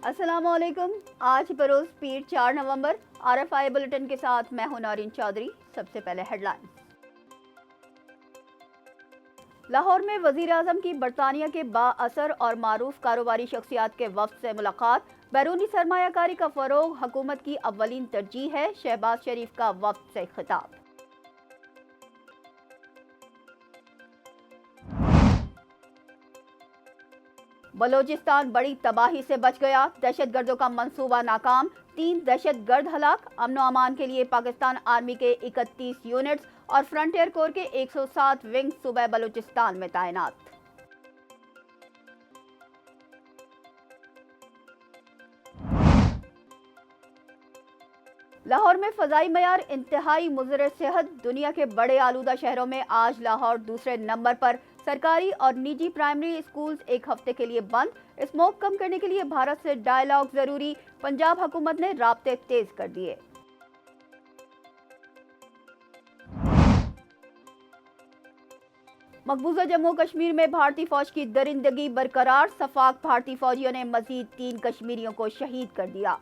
अस्सलाम वालेकुम। आज बरोज़ पीर 4 नवंबर RFI बुलेटिन के साथ मैं हूं नौरीन चौधरी। सबसे पहले हेडलाइंस। लाहौर में वज़ीर आज़म की बरतानिया के बाअसर और मारूफ कारोबारी शख्सियात के वफ़द से मुलाकात। बैरूनी सरमायाकारी का फ़रोग़ हुकूमत की अव्वलीन तरजीह है। शहबाज शरीफ का वफ़द से खिताब। बलोचिस्तान बड़ी तबाही से बच गया। दहशतगर्दों का मंसूबा नाकाम। 3 दहशतगर्द हलाक। अमन अमान के लिए पाकिस्तान आर्मी के 31 यूनिट्स और फ्रंटियर कोर के 107 विंग सूबे बलोचिस्तान में तैनात। लाहौर में फ़ज़ाई मयार इंतहाई मुज़र सेहत। दुनिया के बड़े आलूदा शहरों में आज लाहौर दूसरे नंबर पर। सरकारी और निजी प्राइमरी स्कूल्स एक हफ्ते के लिए बंद। स्मोक कम करने के लिए भारत से डायलॉग जरूरी। पंजाब हुकूमत ने राब्ते तेज कर दिए। मकबूजा जम्मू कश्मीर में भारतीय फौज की दरिंदगी बरकरार। सफाक भारतीय फौजियों ने मजीद 3 कश्मीरियों को शहीद कर दिया।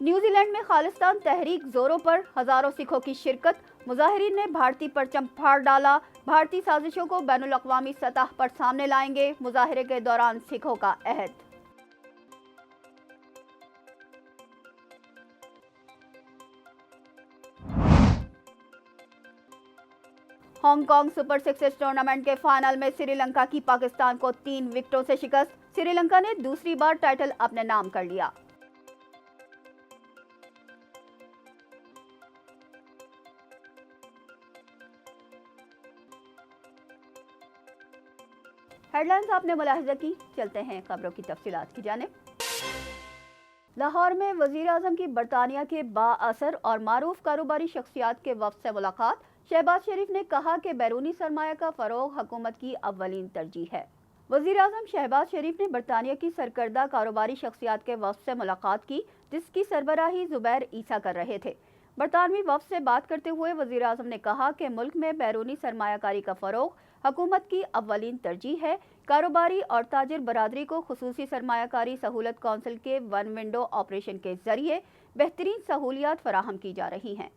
न्यूजीलैंड में खालिस्तान तहरीक जोरों पर। हजारों सिखों की शिरकत। मुजाहिरीन ने भारतीय परचम फाड़ डाला। भारतीय साजिशों को बैनुल अक़वामी सतह पर सामने लाएंगे। मुजाहिरे के दौरान सिखों का अहद। हांगकांग सुपर 6 टूर्नामेंट के फाइनल में श्रीलंका की पाकिस्तान को 3 विकेटों से शिकस्त। श्रीलंका ने दूसरी बार टाइटल अपने नाम कर लिया। हेडलाइंस आपने मुलाहिजा की। चलते हैं खबरों की तफसीलात की जानिब। लाहौर में वज़ीर आज़म की बरतानिया के बाअसर और मारूफ कारोबारी शख्सियात के वफ़द से मुलाकात। शहबाज शरीफ ने कहा कि बैरूनी सरमाया का फ़रोग़ हुकूमत की अव्वलीन तरजीह है। वज़ीर आज़म शहबाज शरीफ ने बरतानिया की सरकर्दा कारोबारी शख्सियात के वफ़द से मुलाकात की, जिसकी सरबराही ज़ुबैर ईसा कर रहे थे। बरतानवी वफ़द से बात करते हुए वज़ीर आज़म ने कहा कि मुल्क में बैरूनी सरमायाकारी का फ़रोग़ हुकूमत की अव्वलीन तरजीह है। कारोबारी और ताजिर बरादरी को खुसूसी सरमायाकारी सहूलत कौंसिल के 1 विंडो ऑपरेशन के जरिए बेहतरीन सहूलियात फराहम की जा रही हैं।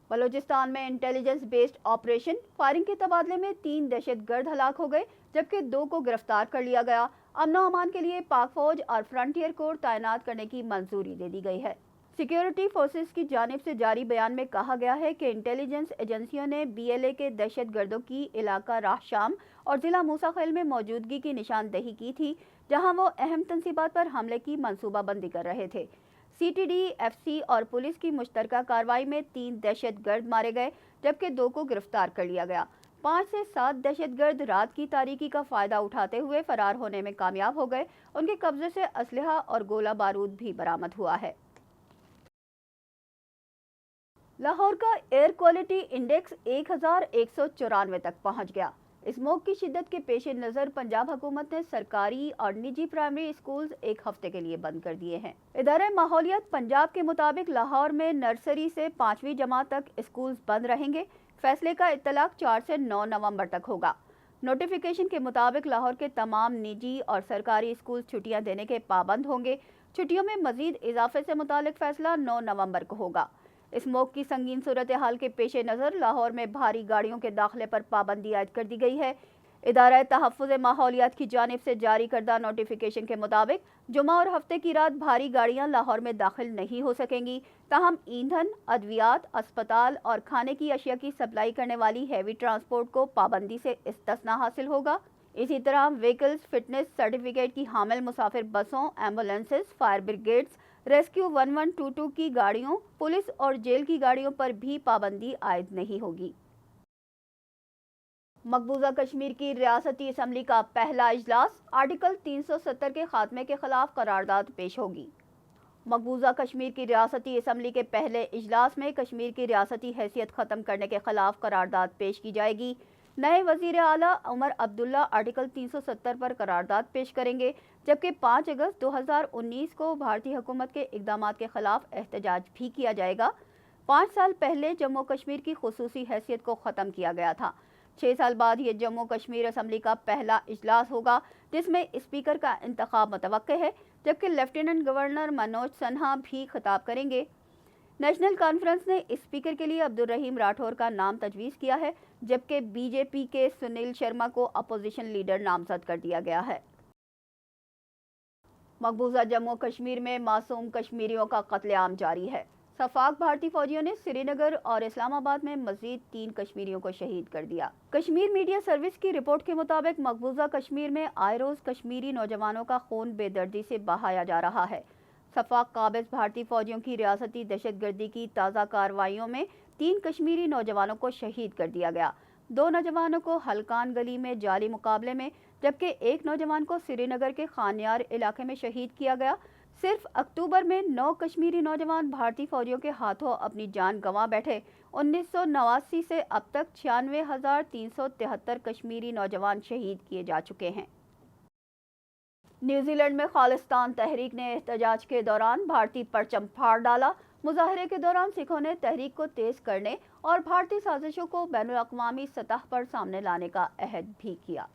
बलोचिस्तान में इंटेलिजेंस बेस्ड ऑपरेशन। फायरिंग के तबादले में 3 दहशतगर्द हलाक हो गए, जबकि 2 को गिरफ्तार कर लिया गया। अमन अमान के लिए पाक फौज और फ्रंटियर कोर तैनात करने की मंजूरी दे दी गई है। सिक्योरिटी फोर्सेस की जानिब से जारी बयान में कहा गया है कि इंटेलिजेंस एजेंसियों ने BLA के दहशतगर्दों की इलाका राह शाम और जिला मूसा खेल में मौजूदगी की निशानदेही की थी, जहां वो अहम तंसीबात पर हमले की मंसूबाबंदी कर रहे थे। CTD, FC और पुलिस की मुश्तरका कार्रवाई में 3 दहशतगर्द मारे गए, जबकि 2 को गिरफ्तार कर लिया गया। 5 से 7 दहशतगर्द रात की तारीकी का फायदा उठाते हुए फरार होने में कामयाब हो गए। उनके कब्जे से असलहा और गोला बारूद भी बरामद हुआ है। लाहौर का एयर क्वालिटी इंडेक्स 1194 तक पहुंच गया। स्मोक की शिद्दत के पेश नज़र पंजाब हुकूमत ने सरकारी और निजी प्राइमरी स्कूल्स एक हफ्ते के लिए बंद कर दिए हैं। इदारे माहौलियात पंजाब के मुताबिक लाहौर में नर्सरी से 5वीं जमात तक स्कूल्स बंद रहेंगे। फैसले का इत्तलाक 4 से 9 नवंबर तक होगा। नोटिफिकेशन के मुताबिक लाहौर के तमाम निजी और सरकारी स्कूल छुट्टियां देने के पाबंद होंगे। छुट्टियों में मजीद इजाफे से मुतालिक फैसला 9 नवंबर को होगा। स्मोक की संगीन सूरत हाल के पेश नज़र लाहौर में भारी गाड़ियों के दाखिले पर पाबंदी आयद कर दी गई है। इदारा तहफ़्फ़ुज़ माहौलियात की जानिब से जारी करदा नोटिफिकेशन के मुताबिक जुमा और हफ्ते की रात भारी गाड़ियां लाहौर में दाखिल नहीं हो सकेंगी। ताहम ईंधन, अद्वियात, अस्पताल और खाने की अशिया की सप्लाई करने वाली हैवी ट्रांसपोर्ट को पाबंदी से इस्तिस्ना हासिल होगा। इसी तरह व्हीकल्स फिटनेस सर्टिफिकेट की हामिल मुसाफिर बसों, एम्बुलेंसेस, फायर ब्रिगेड्स, रेस्क्यू 1122 की गाड़ियों, पुलिस और जेल की गाड़ियों पर भी पाबंदी आयद नहीं होगी। मकबूजा कश्मीर की रियासती असम्बली का पहला इजलास। आर्टिकल 370 के खात्मे के खिलाफ करारदाद पेश होगी। मकबूजा कश्मीर की रियासती असम्बली के पहले इजलास में कश्मीर की रियासती हैसियत ख़त्म करने के खिलाफ करारदाद पेश की जाएगी। नए वजीर आला उमर अब्दुल्ला आर्टिकल 370 पर करारदाद पेश करेंगे, जबकि 5 अगस्त 2019 को भारतीय हुकूमत के इकदामात के खिलाफ एहतजाज भी किया जाएगा। 5 साल पहले जम्मू कश्मीर की खुसूसी हैसियत को ख़त्म किया गया था। 6 साल बाद ये जम्मू कश्मीर असम्बली का पहला इजलास होगा जिसमें स्पीकर का इंतखाब मुतवक्के है, जबकि लेफ्टिनेंट गवर्नर मनोज सिन्हा भी खिताब करेंगे। नेशनल कॉन्फ्रेंस ने स्पीकर के लिए अब्दुल रहीम राठौर का नाम तजवीज़ किया है, जबकि बीजेपी के सुनील शर्मा को अपोजिशन लीडर नामजद कर दिया गया है। मकबूजा जम्मू कश्मीर में मासूम कश्मीरियों का कत्लेआम जारी है। सफाक भारतीय फौजियों ने श्रीनगर और इस्लामाबाद में मजीद 3 कश्मीरियों को शहीद कर दिया। कश्मीर मीडिया सर्विस की रिपोर्ट के मुताबिक मकबूजा कश्मीर में आए रोज कश्मीरी नौजवानों का खून बेदर्दी से बहाया जा रहा है। सफाक काबिज भारतीय फौजियों की रियासती दहशतगर्दी की ताज़ा कार्रवाइयों में 3 कश्मीरी नौजवानों को शहीद कर दिया गया। 2 नौजवानों को हल्कान गली में जाली मुकाबले में, जबकि 1 नौजवान को श्रीनगर के खानियार इलाके में शहीद किया गया। सिर्फ अक्टूबर में 9 कश्मीरी नौजवान भारतीय फौजियों के हाथों अपनी जान गंवा बैठे। 1989 से अब तक 96,373 कश्मीरी नौजवान शहीद किए जा चुके हैं। न्यूजीलैंड में खालिस्तान तहरीक ने एहतजाज के दौरान भारतीय परचम फाड़ डाला। मुजाहरे के दौरान सिखों ने तहरीक को तेज करने और भारतीय साजिशों को बैनुल अक़वामी सतह पर सामने लाने का अहद भी किया।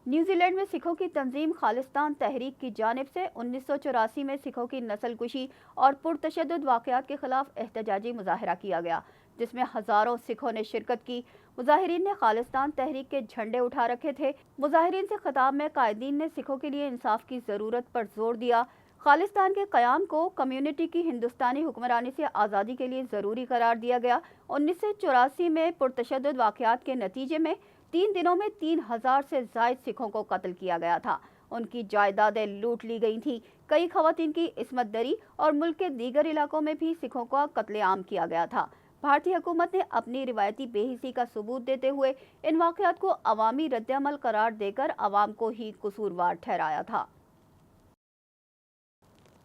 न्यूजीलैंड में सिखों की तंजीम खालिस्तान तहरीक की जानिब से 1984 में सिखों की नस्लकुशी और पुरतशद्दुद वाक़यात के खिलाफ एहतजाजी मुजाहरा किया गया, जिसमें हज़ारों सिखों ने शिरकत की। मुजाहिरीन ने खालिस्तान तहरीक के झंडे उठा रखे थे। मुजाहिरीन से खिताब में कायदीन ने सिखों के लिए इंसाफ की ज़रूरत पर जोर दिया। खालिस्तान के क़याम को कम्युनिटी की हिंदुस्तानी हुक्मरानी से आज़ादी के लिए ज़रूरी करार दिया गया। 1984 में पुरतशद्दुद वाक़यात के नतीजे में 3 दिनों में 3000 से ज़ायद सिखों को कत्ल किया गया था। उनकी जायदादें लूट ली गई थी। कई ख़वातीन की इस्मत दरी और मुल्क के दीगर इलाकों में भी सिखों का कत्लेआम किया गया था। भारतीय हुकूमत ने अपनी रिवायती बेहिसी का सबूत देते हुए इन वाक़यात को अवामी रद्द-ए-अमल करार देकर अवाम को ही कसूरवार ठहराया था।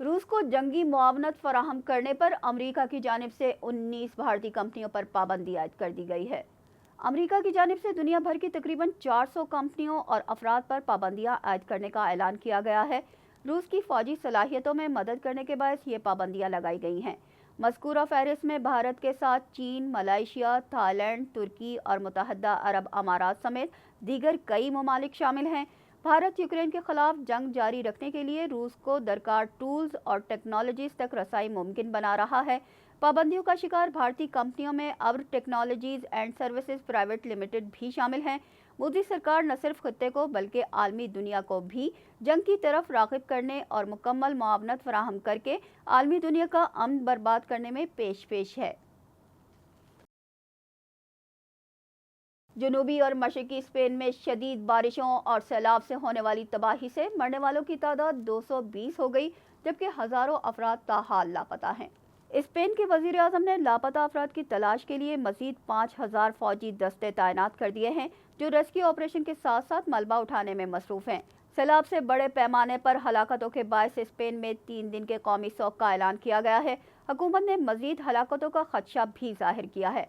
रूस को जंगी मुआवनत फराहम करने पर अमरीका की जानिब से 19 भारतीय कंपनियों पर पाबंदी आयद कर दी गई है। अमरीका की जानिब से दुनिया भर की तकरीबन 400 कंपनियों और अफराद पर पाबंदियां आयद करने का ऐलान किया गया है। रूस की फौजी सलाहियतों में मदद करने के बायस ये पाबंदियां लगाई गई हैं। मज़कूरा फहरिस्त में भारत के साथ चीन, मलेशिया, थाईलैंड, तुर्की और मुत्तहदा अरब अमारात समेत दीगर कई ममालिक शामिल हैं। भारत यूक्रेन के खिलाफ जंग जारी रखने के लिए रूस को दरकार टूल्स और टेक्नोलॉजीज तक रसाई मुमकिन बना रहा है। पाबंदियों का शिकार भारतीय कंपनियों में Abr technologies and services private limited भी शामिल हैं। मोदी सरकार न सिर्फ खत्ते को बल्कि आलमी दुनिया को भी जंग की तरफ राग़िब करने और मुकम्मल मुआवनत फराहम करके आलमी दुनिया का अमन बर्बाद करने में पेश है। जनूबी और मशरकी स्पेन में शदीद बारिशों और सैलाब से होने वाली तबाही से मरने वालों की तादाद 220 हो गई, जबकि हज़ारों अफराद ताहाल लापता हैं। स्पेन के वज़ीर आज़म ने लापता अफराद की तलाश के लिए मज़ीद 5000 फौजी दस्ते तैनात कर दिए हैं, जो रेस्क्यू ऑपरेशन के साथ साथ मलबा उठाने में मसरूफ़ हैं। सैलाब से बड़े पैमाने पर हलाकतों के बायस स्पेन में 3 दिन के कौमी शोक का ऐलान किया गया है। हुकूमत ने मज़ीद हलाकतों का खदशा भी जाहिर किया है।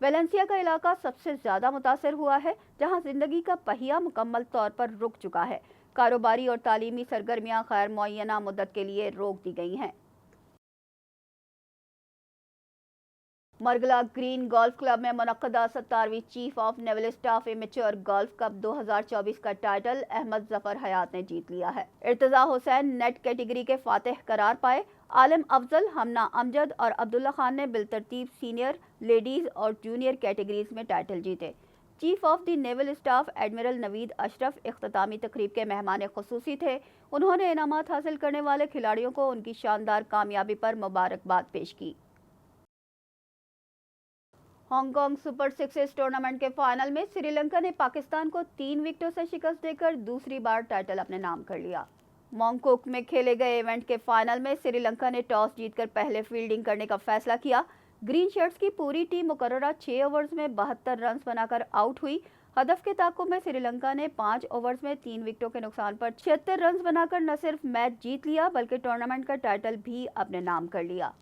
वेलेंसिया का इलाका सबसे ज़्यादा मुतासर हुआ है, जहाँ ज़िंदगी का पहिया मुकम्मल तौर पर रुक चुका है। कारोबारी और तालीमी सरगर्मियाँ गैर मुअय्यना मुद्दत के लिए रोक दी गई हैं। मरगला ग्रीन गोल्फ क्लब में मुनक्कदा 17वीं chief of naval staff amateur golf cup 2024 का टाइटल अहमद जफर हयात ने जीत लिया है। इर्तजा हुसैन नेट कैटेगरी के फातिह करार पाए। आलम अफजल, हमना अमजद और अब्दुल्ला खान ने बिलतरतीब सीनियर, लेडीज और जूनियर कैटेगरीज में टाइटल जीते। Chief of the naval staff admiral Naveed Ashraf इख्तितामी तकरीब के मेहमान खुसूसी थे। उन्होंने इनामात हासिल करने वाले खिलाड़ियों को उनकी शानदार कामयाबी पर मुबारकबाद पेश की। हांगकांग सुपर 6 टूर्नामेंट के फाइनल में श्रीलंका ने पाकिस्तान को 3 विकेटों से शिकस्त देकर दूसरी बार टाइटल अपने नाम कर लिया। मॉन्कोक में खेले गए इवेंट के फाइनल में श्रीलंका ने टॉस जीतकर पहले फील्डिंग करने का फैसला किया। ग्रीन शर्ट्स की पूरी टीम मुकर्ररा 6 ओवर्स में 72 रन बनाकर आउट हुई। हदफ के ताक़ुब में श्रीलंका ने 5 ओवर्स में 3 विकेटों के नुकसान पर 76 रन बनाकर न सिर्फ मैच जीत लिया बल्कि टूर्नामेंट का टाइटल भी अपने नाम कर लिया।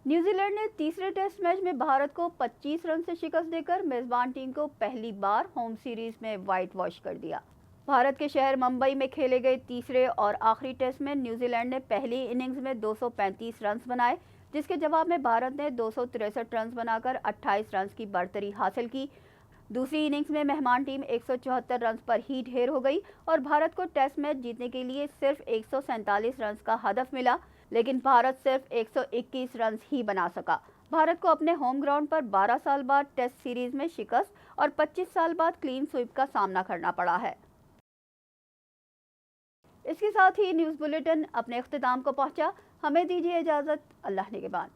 न्यूजीलैंड ने तीसरे टेस्ट मैच में भारत को 25 रन से शिकस्त देकर मेजबान टीम को पहली बार होम सीरीज में व्हाइट वॉश कर दिया। भारत के शहर मुंबई में खेले गए तीसरे और आखिरी टेस्ट में न्यूजीलैंड ने पहली इनिंग्स में 235 रन बनाए, جس کے جواب میں بھارت نے 263 رنز بنا کر 28 رنز کی برتری حاصل کی۔ دوسری اننگز میں مہمان ٹیم 174 رنز پر ہی ڈھیر ہو گئی اور بھارت کو ٹیسٹ میچ جیتنے کے لیے صرف 147 رنز کا ہدف ملا، لیکن بھارت صرف 121 رنز ہی بنا سکا۔ بھارت کو اپنے ہوم گراؤنڈ پر 12 سال بعد ٹیسٹ سیریز میں شکست اور 25 سال بعد کلین سویپ کا سامنا کرنا پڑا ہے۔ اس کے ساتھ ہی نیوز بلیٹن اپنے اختتام کو پہنچا۔ ہمیں دیجیے اجازت، اللہ نگہبان۔